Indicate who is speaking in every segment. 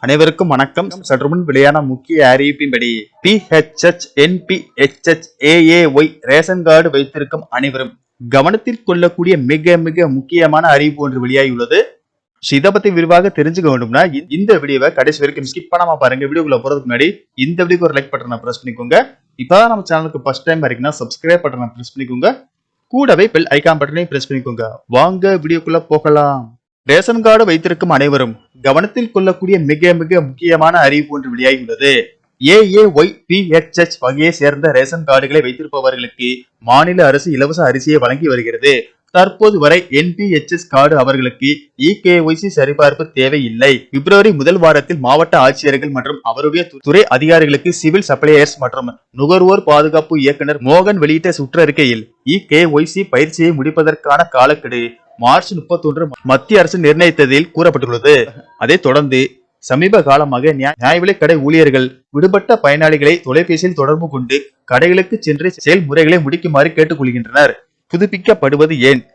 Speaker 1: அனைவருக்கும் வணக்கம். சற்றுமுன் வெளியான முக்கிய அறிவிப்பின்படி PHHNPHHAAY ரேஷன் கார்டு வைத்திருக்கும் அனைவரும் கவனத்தில் கொள்ளக்கூடிய மிக மிக முக்கியமான அறிவிப்பு ஒன்று வெளியாகியுள்ளது. இதை பத்தி விரிவாக தெரிஞ்சுக்க வேண்டும்னா இந்த வீடியோவை கடைசி வரைக்கும் ஸ்கிப் பண்ணாம பாருங்க. வீடியோக்குள்ள போறதுக்கு முன்னாடி இந்த வீடியோக்கு ஒரு லைக் பட்டனை பிரஸ் பண்ணிக்கோங்க. இப்பதான் நம்ம சேனலுக்கு ஃபர்ஸ்ட் டைம் இருக்கீங்கன்னா சப்ஸ்கிரைப் பட்டனை பிரஸ் பண்ணிக்கோங்க. கூடவே பெல் ஐகான் பட்டனையும் பிரஸ் பண்ணிக்கோங்க. வாங்க வீடியோக்குள்ள போகலாம். ரேஷன் கார்டு வைத்திருக்கும் அனைவரும் கவனத்தில் கொள்ளக்கூடிய மிக மிக முக்கியமான அறிவிப்பு ஒன்று வெளியாகியுள்ளது. AAYPHH வகையை சேர்ந்த ரேஷன் கார்டுகளை வைத்திருப்பவர்களுக்கு மாநில அரசு இலவச அரிசியை வழங்கி வருகிறது. தற்போது வரை NPHS கார்டு அவர்களுக்கு EKYC சரிபார்ப்பு தேவையில்லை. பிப்ரவரி முதல் வாரத்தில் மாவட்ட ஆட்சியர்கள் மற்றும் அவருடைய துறை அதிகாரிகளுக்கு சிவில் சப்ளையர்ஸ் மற்றும் நுகர்வோர் பாதுகாப்பு இயக்குனர் மோகன் வெளியிட்ட சுற்றறிக்கையில் EKYC பயிற்சியை முடிப்பதற்கான காலக்கெடு மார்ச் 31 மத்திய அரசு நிர்ணயித்ததில் கூறப்பட்டுள்ளது. அதைத் தொடர்ந்து சமீப காலமாக நியாய விலைக் கடை ஊழியர்கள் விடுபட்ட பயனாளிகளை தொலைபேசியில் தொடர்பு கொண்டு கடைகளுக்கு சென்று செயல்முறைகளை முடிக்குமாறு கேட்டுக்கொள்கின்றனர். புதுப்பிக்கப்படுவது ஏன்?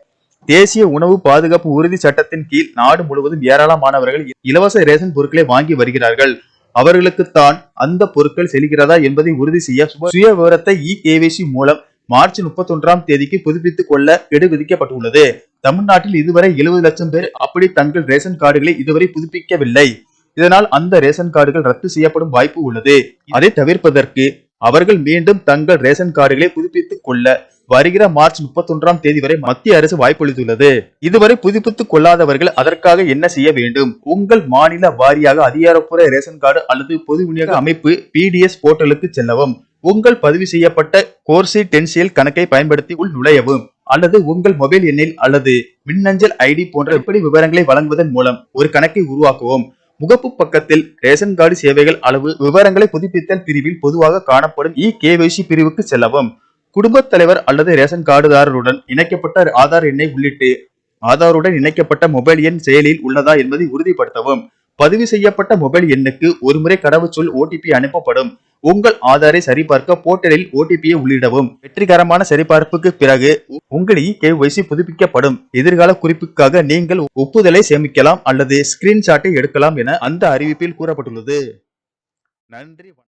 Speaker 1: தேசிய உணவு பாதுகாப்பு உறுதி சட்டத்தின் கீழ் நாடு முழுவதும் ஏராளமானவர்கள் இலவச ரேஷன் பொருட்களை வாங்கி வருகிறார்கள். அவர்களுக்குத்தான் அந்த பொருட்கள் செல்கிறதா என்பதை உறுதி செய்ய சுய விவரத்தை EKYC மூலம் மார்ச் 31ஆம் தேதிக்கு புதுப்பித்துக் கொள்ள கெடு விதிக்கப்பட்டுள்ளது. தமிழ்நாட்டில் இதுவரை 70 லட்சம் பேர் அப்படி தங்கள் ரேஷன் கார்டுகளை இதுவரை புதுப்பிக்கவில்லை. இதனால் அந்த ரேஷன் கார்டுகள் ரத்து செய்யப்படும் வாய்ப்பு உள்ளது. அதை தவிர்ப்பதற்கு அவர்கள் மீண்டும் தங்கள் ரேஷன் கார்டுகளை புதுப்பித்துக் கொள்ள வருகிற மார்ச் 31ஆம் தேதி வரை மத்திய அரசு வாய்ப்பளித்துள்ளது. இதுவரை புதுப்பித்துக் கொள்ளாதவர்கள் அதற்காக என்ன செய்ய வேண்டும்? உங்கள் மாநில வாரியாக அதிகாரப்பூர்வ ரேஷன் கார்டு அல்லது பொது விநியோக அமைப்பு PDS போர்ட்டலுக்கு செல்லவும். உங்கள் பதிவு செய்யப்பட்ட கோர்சி டென்சியல் கணக்கை பயன்படுத்தி உள் நுழையவும் அல்லது உங்கள் மொபைல் எண்ணில் அல்லது மின்னஞ்சல் ID போன்ற எப்படி விவரங்களை வழங்குவதன் மூலம் ஒரு கணக்கை உருவாக்கவும். முகப்பு பக்கத்தில் ரேஷன் கார்டு சேவைகள் அளவு விவரங்களை புதுப்பித்தல் பிரிவில் பொதுவாக காணப்படும் EKYC பிரிவுக்கு செல்லவும். குடும்பத் தலைவர் அல்லது ரேஷன் கார்டுதாரருடன் இணைக்கப்பட்ட ஆதார் எண்ணை உள்ளிட்டு ஆதாருடன் இணைக்கப்பட்ட மொபைல் எண் செயலில் உள்ளதா என்பதை உறுதிப்படுத்தவும். பதிவு செய்யப்பட்ட மொபைல் எண்ணுக்கு ஒருமுறை கடவுச்சொல் OTP அனுப்பப்படும். உங்கள் ஆதாரை சரிபார்க்க போர்ட்டலில் OTPயை உள்ளிடவும். வெற்றிகரமான சரிபார்ப்புக்கு பிறகு உங்கள் EKYC புதுப்பிக்கப்படும். எதிர்கால குறிப்புக்காக நீங்கள் ஒப்புதலை சேமிக்கலாம் அல்லது ஸ்கிரீன்ஷாட்டை எடுக்கலாம் என அந்த அறிவிப்பில் கூறப்பட்டுள்ளது. நன்றி.